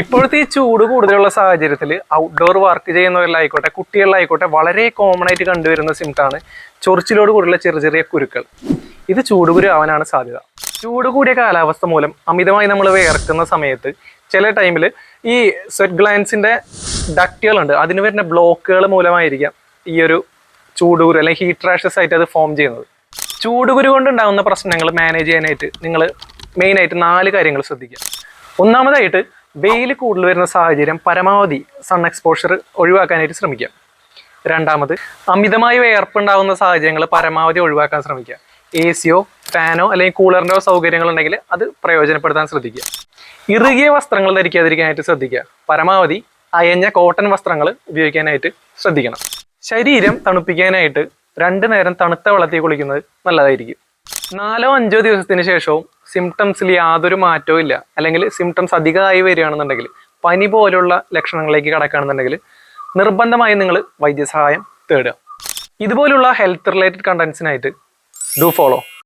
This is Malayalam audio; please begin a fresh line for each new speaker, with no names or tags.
ഇപ്പോഴത്തെ ഈ ചൂട് കൂടുതലുള്ള സാഹചര്യത്തിൽ ഔട്ട്ഡോർ വർക്ക് ചെയ്യുന്നവരിലായിക്കോട്ടെ കുട്ടികളിലായിക്കോട്ടെ വളരെ കോമൺ ആയിട്ട് കണ്ടുവരുന്ന സിംറ്റമാണ് ചൊറിച്ചിലോട് കൂടിയുള്ള ചെറിയ ചെറിയ കുരുക്കൾ. ഇത് ചൂടുകുരു ആവാനാണ് സാധ്യത. ചൂട് കൂടിയ കാലാവസ്ഥ മൂലം അമിതമായി നമ്മൾ വിയർക്കുന്ന സമയത്ത് ചില ടൈമിൽ ഈ സ്വെറ്റ് ഗ്ലാൻസിന്റെ ഡക്റ്റുകളുണ്ട്, അതിന് വരുന്ന ബ്ലോക്കുകൾ മൂലമായിരിക്കാം ഈ ഒരു ചൂടുകുരു അല്ലെങ്കിൽ ഹീറ്റ് റാഷസ് ആയിട്ട് അത് ഫോം ചെയ്യുന്നത്. ചൂടുകുരു കൊണ്ടുണ്ടാകുന്ന പ്രശ്നങ്ങൾ മാനേജ് ചെയ്യാനായിട്ട് നിങ്ങൾ മെയിനായിട്ട് 4 കാര്യങ്ങൾ ശ്രദ്ധിക്കുക. ഒന്നാമതായിട്ട് വെയിൽ കൂടുതൽ വരുന്ന സാഹചര്യം പരമാവധി സൺ എക്സ്പോഷർ ഒഴിവാക്കാനായിട്ട് ശ്രമിക്കുക. രണ്ടാമത് അമിതമായി വിയർപ്പുണ്ടാകുന്ന സാഹചര്യങ്ങൾ പരമാവധി ഒഴിവാക്കാൻ ശ്രമിക്കുക. AC-യോ ഫാനോ അല്ലെങ്കിൽ കൂളറിൻ്റെയോ സൗകര്യങ്ങൾ ഉണ്ടെങ്കിൽ അത് പ്രയോജനപ്പെടുത്താൻ ശ്രദ്ധിക്കുക. ഇറുകിയ വസ്ത്രങ്ങൾ ധരിക്കാതിരിക്കാനായിട്ട് ശ്രദ്ധിക്കുക. പരമാവധി അയഞ്ഞ കോട്ടൺ വസ്ത്രങ്ങൾ ഉപയോഗിക്കാനായിട്ട് ശ്രദ്ധിക്കണം. ശരീരം തണുപ്പിക്കാനായിട്ട് 2 നേരം തണുത്ത വെള്ളത്തിൽ കുളിക്കുന്നത് നല്ലതായിരിക്കും. 4-5 ദിവസത്തിന് ശേഷവും സിംറ്റംസിൽ യാതൊരു മാറ്റവും ഇല്ല, അല്ലെങ്കിൽ സിംറ്റംസ് അധികമായി വരികയാണെന്നുണ്ടെങ്കിൽ, പനി പോലുള്ള ലക്ഷണങ്ങളിലേക്ക് കടക്കുകയാണെന്നുണ്ടെങ്കിൽ നിർബന്ധമായും നിങ്ങൾ വൈദ്യസഹായം തേടുക. ഇതുപോലുള്ള ഹെൽത്ത് റിലേറ്റഡ് കണ്ടന്റ്സിനായിട്ട് ഡു ഫോളോ.